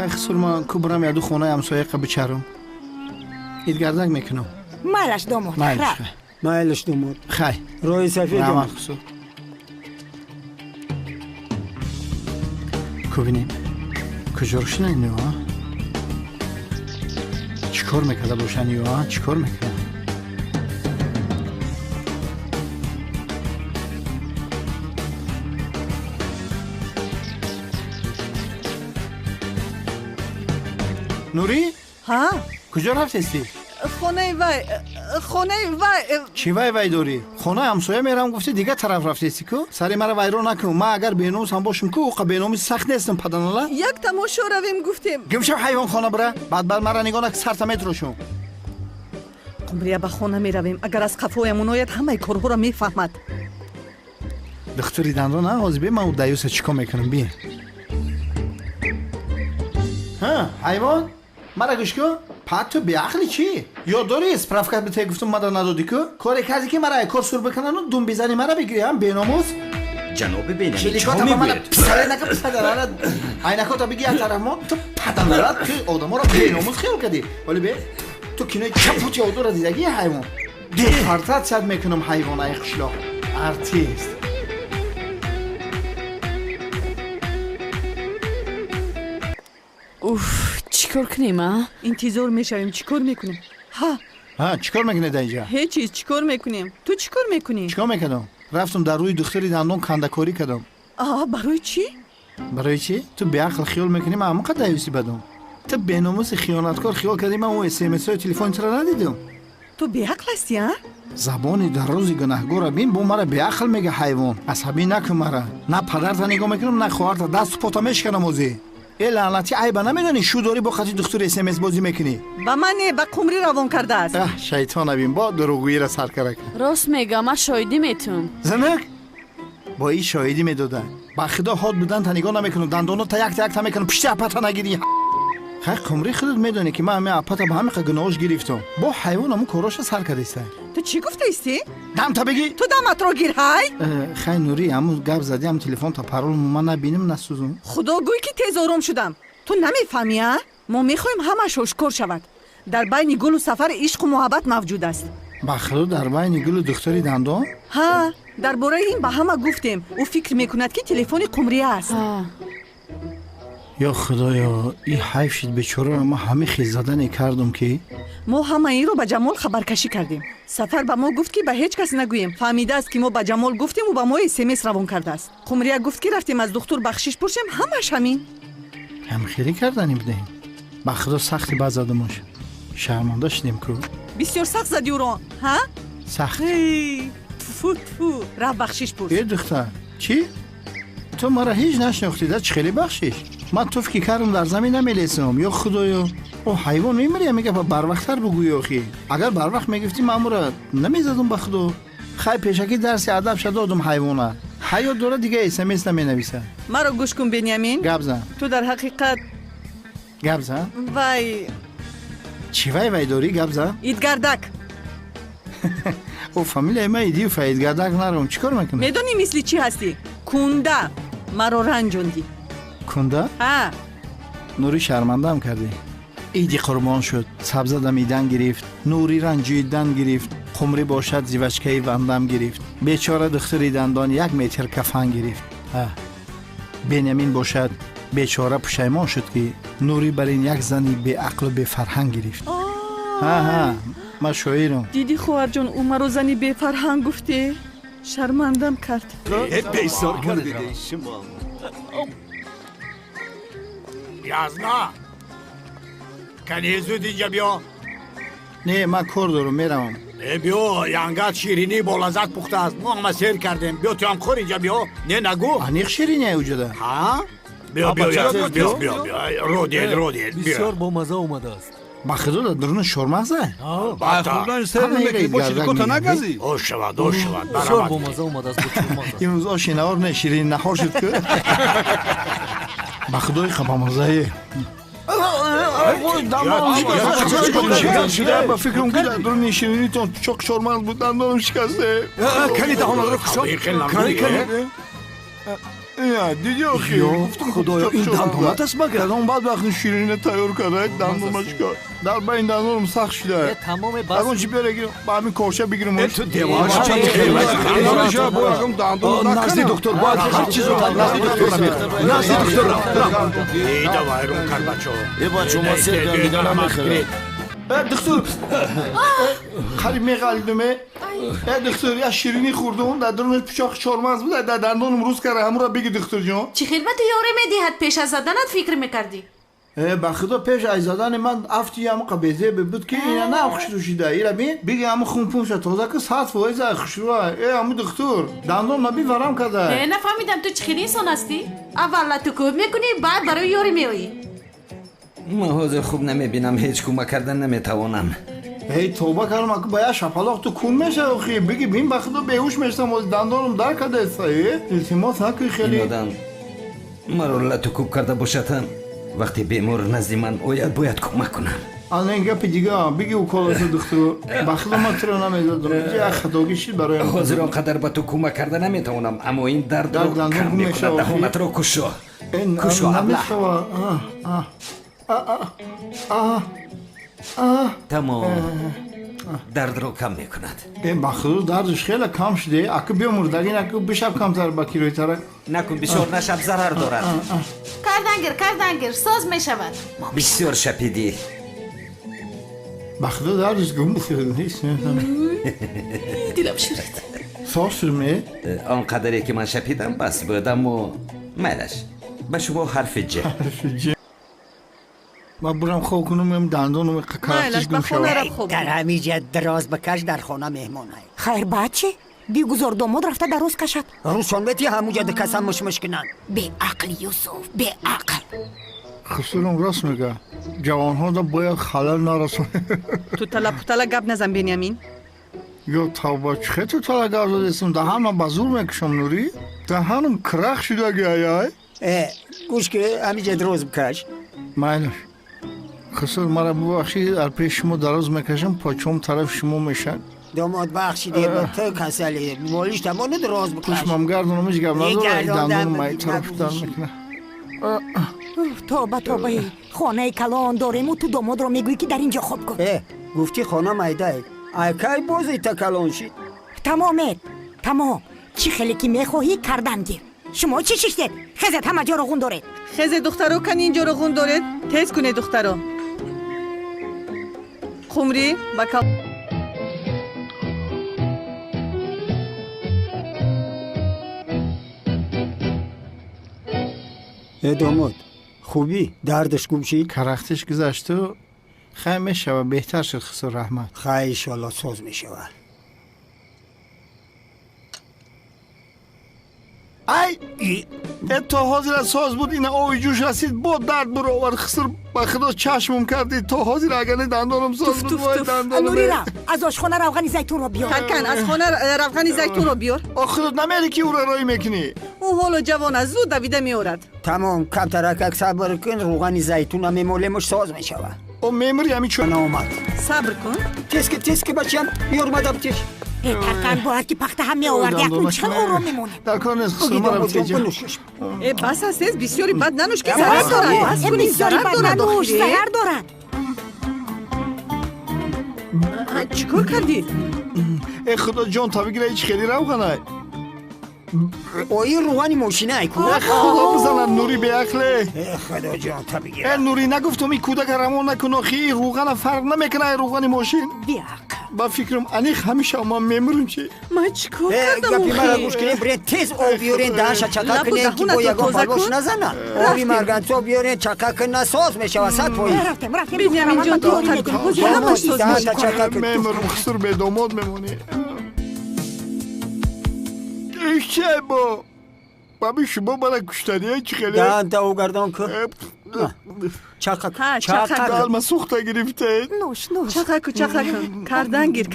خیلی خسرمان کبرم یادو خونه همسایه بچرم ایدگردک میکنم مالش داماد مایلش خراب. خیلی مایلش داماد خیلی رای سفید رحمت داماد خسو ببینیم کجا روشن اینو ها چیکار میکرده روشنی ها چیکار میکرده نوری ها کجا رفتی؟ خونه وای چی وای داری؟ خونه همسایه میرم گفتی دیگه طرف رفتی کو؟ سری مرا ویران نکن ما اگر بینوس هم باشم کو او بینومی سخت نیستم پدنالا یک تماشا رویم گفتیم گمشو حیوان خانه بره بعد مرا نگاه نک سر تمیتروشون قمریا به خونه می رویم اگر از قفویمون آید همه کارها را میفهمد دختری دندان نه حاضر من او دیوس چیکار میکنم بیا ها حیوان مرا گوش کن پات تو بی عقلی چی یا داری اسپرافکت بهت گفتم مادر ندادی که کاری کردی که مرا کار سر بکنن و دون بزنی مرا بگیری هم بیناموس جناب بینمی چلیکات هم مرا پسره نکه پدرانه عینکات بگی از طرف ما تو پدرانه تو آدم را بیناموس خیال کردی ولی به تو کنای چپوتی آدو را دیدگی حیوان دو پرتت صد میکنم حیوان های خشلاق ارتیست اوف چیکار کنیم ها؟ انتظار میشویم چیکار میکنیم ها چیکار میکنه در اینجا هیچ چیز چیکار میکنیم تو چیکار میکنی چیکار میکنم رفتم در روی دختری دندان کندکاری کردم برای چی برای چی تو به عقل خیال میکنی من همون قد دیوسی بدم تو بیناموس خیانتکار خیال کردی من اون SMS های تلفن را ندیدم تو بیعقل هستی ها زبانی در روزی گناهگار بین بو مرا بیعقل میگه حیوان عصبی نکن مرا نه پدرت نگاه میکنم نه خواهرت دست پاتا میشکنم اوزی ای لعنتی عیبه نمیدونی شو داری با خاطر دختر SMS بازی میکنی با منی با قمری روان کرده است شیطان بین با دروغگویی را سرکرک راست میگم من شایدی میتونم زنک با این شاهدی میدادن با خدا حاد بودن تا نگاه نمیکنم دندانو تا یک تا میکنم پشت اپتا نگیری خیلی قمری خودت میدونی که من همه اپتا با همه گناهش گرفتم با حیوان همون کاراش سر کردیسته تو چی گفته استی دم تا بگی تو دمت رو گیر های خیلی نوری همون گپ زدی هم تلفن تا پرول من نبینم نسوزم خدا گوی که تیز آروم شدم تو نمیفهمی ها ما میخوایم همش آشکار شود در بین گل و سفر عشق و محبت موجود است بخدا در بین گل و دختری دندان ها درباره این با همه گفتیم او فکر میکند که تلفن قمری است یا خدایا این حیف شد بیچاره ما همه خیز زدن کردم که ما همه این رو به جمال خبرکشی کردیم سفر به ما گفت که به هیچ کس نگوییم فهمیده است که ما به جمال گفتیم و به ما SMS روان کرده است قمری گفت که رفتیم از دکتر بخشش پرسیم همش همین هم خیلی کردنیم بدهیم به خدا سختی باز زدمش شرمنده شدیم که بسیار سخت زدی او رو ها سخت تفو تفو رفت بخشش پرس ای دختر چی؟ تو مرا هیچ نشناختی ده چه خیلی بخشش من تو فکر کردم در زمین نمیلیسم یا خدایا او حیوان میمیره میگه بر وقتتر بگوی آخی اگر بر وقت میگفتی من را نمیزدم به خدا خیلی پیشکی درسی ادب شد دادم حیوانه حیات دوره دیگه SMS نمینویسه مرا گوش کن بنیامین گپ زن تو در حقیقت گپ زن وای چی وای داری گپ زن ایدگردک او فامیل ما ایدی و فایدگردک نرم چیکار میکنه میدونی مثلی چی هستی کنده مرا رنجوندی کنده ها نوری شرمنده هم کردی ایدی قربان شد سبزه دمیدن گرفت نوری رنجیدن گرفت قمری باشد زیوچکهی وندم گرفت بیچاره دختری دندان 1 متر کفن گرفت بنیامین باشد بیچاره پشیمان شد که نوری بر این یک زنی بی عقل و بی فرهنگ گرفت ها ما شاعرم دیدی خواهر جان او مرا زنی بی فرهنگ گفته شرمندم کرد بیسار کردی شما یازنا کنی زود اینجا بیا نه من کار دارم میرم بیا ینگت شیرینی با لذت پخته است ما هم سیر کردیم بیا تو هم خور اینجا بیا نه نگو انیق شیرینی وجوده ها بیا رو دید بسیار با مزه اومده است با خدا درون شرمزه باتا سر نمیکنی با چیزی کتا نگزی او شود بسیار با مزه اومده است این روز آشینوار نه شیرین نهار شد که با خدای خبامزه با فکرم که درون شیرینی تو چوک شرمز بود دندانم شکسته کنی دهانا رو کشا کنی Ya دیگه خیلی گفتم خدایا این دندونات است مگر الان بعد وقتی شیرینی تیار کرده دندونش کار در بین دندونم سخت شده تمام الان چی بگیرم با همین کوشه بگیرم تو دیوانه چه بگم دندون نزدی دکتر باید هر چیز رو نزدی دکتر نزدی دکتر iyi de varım karbaço بچه ما سر دندونم میخوره دکتر خیلی میقلدمه دکتر یا شیرینی خوردم در درونش پیچاق چارمز بود در دندونم روز کرده همون را بگی دکتر جان چی خدمت یاری میدهد پیش از زدنت فکر میکردی؟ به خدا پیش از زدن من افتی هم قبیزه بود که اینا نه خوشرو شده ایرا بین بگی همه خون پونشه تازه که 100 فایز خوشرو همه دکتر دندون ما بی ورم کرده نفهمیدم تو چی انسان هستی؟ اول تو کوب میکنی بعد برای یاری میایی. ما حاضر خوب نمیبینم هیچ کمک کردن نمیتوانم هی توبه کردم اگه باید شپلاق تو کون میشه اخی بگی بین به خدا بیهوش میشتم از دندانم در کرده صحیح التماس نکنی خیلی این آدم مرا لطو کرده باشد وقتی بیمار نزدی من باید کمک کنم الان این گپ دیگه بگی او کالات دکتر به خدا من ترا نمیدادم یه خطاگی شید برای حاضر آنقدر به تو کمک کرده نمیتوانم اما این درد رو دندان کم میشه میکنه دهانت رو کشو کشو ابله تمام درد رو کم میکند این بخدا دردش خیلی کم شده اگه بیامور دارین اگه بشب کمتر با کیلوی ترک نکن بسیار نشب ضرر دارد کردنگیر ساز میشود. بسیار شپیدی بخدا دردش گم بسیار نیست دیلم شورید. ساز فرمه آنقدری که من شپیدم بس بودم و ملش به شما حرف جه من برم خواب کنم این دندانم کرفتش گم شود خوب در همینجا دراز بکش در خانه مهمان های خیر بچه بیگذار داماد رفته دراز کشد روشان بیتی همونجا دکسم مشمش کنن به عقل یوسف به عقل خسرم راست میگه جوان ها باید خلال نرسونه تو تلا گپ نزن بنیامین. یا توبه چه تو تلا گپ زدستم دهانم بازور میکشم نوری دهانم کرخ شده گیایی گوش که همینجا دراز بکش مایلش خسر مرا ببخشید در پیش شما دراز میکشم پاچوم طرف شما میشن داماد بخشیده با تو کسلی مولیش تمانو دراز بکش پشمم گردنمش گپ نداره دندون مای طرف دار میکنه توبه خانه کلان داریم و تو داماد رو میگویی که در اینجا خوب کن گفتی خانه مایده ایکی بازی تکلان شید تمام چی خیلی که میخواهی کردن گیر شما چی ششتید؟ خزت همه جا رو غون دارید خیز دخترو کنی اینجا رو غون دارید تیز کنه دخترو خمری بکا داماد خوبی دردش گم شید کرختش گذشته و خیلی میشه بهتر شد خسر رحمت خیلی ایشالله ساز میشود ای تا حاضر ساز بود این آوی جوش رسید با درد برو آور خسر با خدا چشمم کردی تا حاضر اگرنه دندانم ساز بود وای دندانم نوری را از آشخانه روغن زیتون رو بیار کن از خانه روغن زیتون رو بیار آخرت نمیری که او را رای میکنی او حالا جوان از زود دویده میورد تمام کم ترکک صبر کن روغن زیتون هم مولمش ساز میشود او میمری همی چون آمد صبر کن تسک بچیم بیار مدم تش ترکن باید که پخته هم میآورد یک منچخل او رو میمونه در کار نیست خسر مرا بتیجه بس هست بسیاری بد ننوش که ضرر دارد بس کنی بسیاری ضرر بد دارد ننوش آخری. ضرر دارد چیکار کردی؟ ای خدا جان تا بگیره هیچ خیلی روغنه این روغنی ماشینه ای کودک خدا بزنن نوری به اخله خدا جان تا بگیره ای نوری نگفتم این کودک رمون نکن آخی روغن فرق نمیکنه ای روغن ماشین بیاق با فکرم انیخ همیشه ما میمرون چی من چیکار کردم گپی مرا آخی؟ گوش کنیم برید تیز او بیارین دهش چکا کنیم که با یکم پلوش نزنن آبی مرگنتو بیارین چکا کنه ساز میشه وسط پایی رفتم بنیامین جان تو آخر کن بازی همش ساز میشه میمرون خسر به داماد میمونی ایشه با بابی شما برای کشتنی های چی خیلی دهن تا او گردان کن چکا ها چقدر دلما سوخته گرفته نوش چقدر کن کردن گیر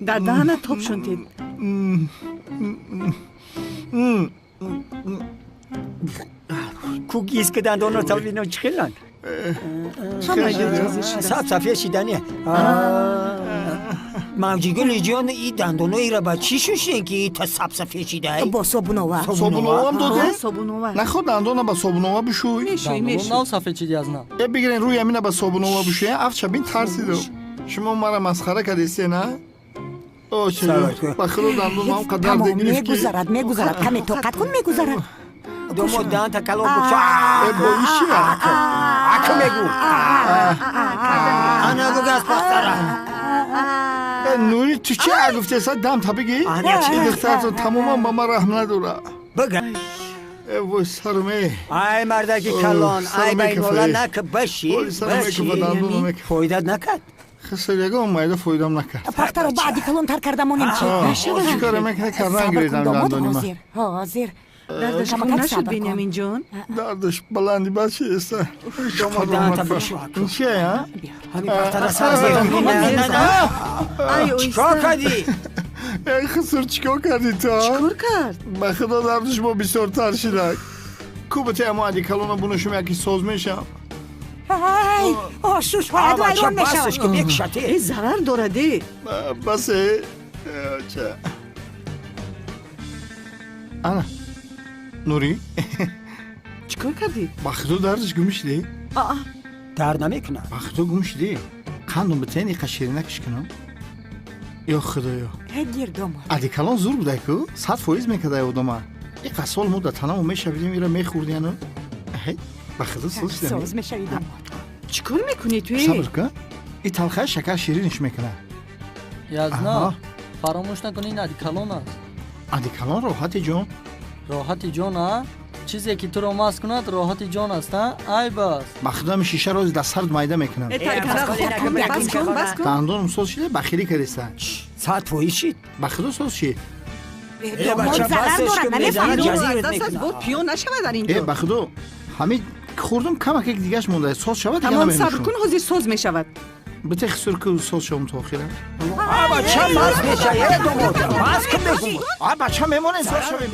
در دهنت توب شوندید کوگیز که دندان رو تا بینو چخیلن سب صفیه شیدنیه мавҷигули ҷон и дандоноиро ба чӣ шӯшен ки та сабса фешидай бо собунова собунова هم داده؟ собунова نخواد دندان با صابونова بشوی мешӯй мешӯй ناو صفحه چیدی از نه بگیرین روی امینه با صابونова بشوی افچه بین ترسیدم شما مرا مسخره کردیستی نه؟ اوه چه سلامت کن. بخیر دندون هم قدر тамом دگریف که мегузарад каме тоқат кун мегузарад домо данта калон буша با ایشیه ака мегӯ ана гугас пахтара نوری تو چه گفتی سا دم تا بگی؟ آره، چی؟ این دخترتون تماما با ما رحم نداره бага وای سرمه ай мардаки калон ай سرمه байнола کفایی. нака баши وای سرمه که با دندون میکنه фоидат накард خسریگه اومده فایدم نکرد пахтаро баъди калонтар кардамонем чи چیکار میکنه کردن сабр گریدم кун домод دندونی من ҳозир ҳозир дардаш Шама хун как нашуд сабр кун. бенямин ҷон دردش بلندی بچه است домо данта башва این چیه ها؟ ҳамин пахтара сар ай чикор оиста кардӣ ای خسر چیکار کردی تا؟ чикор кард به خدا دردش با بسیار تر شده کوبته اما ادی کلونه بونشم یکی سوز میشم ай ошушҳояд бача вайрон басаш мешавад ки мекушатӣ э зарар дораде بسه چه انا نوری чикор кардӣ به خدا دردش گمشدی؟ дард намекунад به خدا گمشدی؟ قندم بتینی قشیری نکش کنم یا خدایا гир домод ادی کلان زور بوده که 100% میکده اودما این قصال مدت تنمو میشویدیم ایره میخوردی انو به خدا سوز соз دمی мешавӣ домод чикор мекунӣ ту صبر کن این تلخه شکر شیرینش میکنه یزنا آها. فراموش نکنی این ادیکالون است ادی کلان راحتی جون راحتی جان ها چیزی که تو را مست کند راحتی جان است ها ای بس به خدا می شیشه روز در سرد مایده میکنم э таркара бas хурд кун, кун як бас инча кун бора. бас кун دندونم سوز شده بخیری کردیسته саат фоиз шид به خدا سوز شید домод бача зарар басаш ки дорад мезанад намефаҳмӣ ҷазират дастас мекунад бо пиё нашавад дар ای инҷо به خدا همین خوردم کمک یک دیگهش مونده سوز شود دیگه тамом сабр نمیشون кун ҳозир соз мешавад بته خسر که سوز شوم تو آخیره бача бас мешавад домод бас ки мегӯ بچه میمونه سوز شویم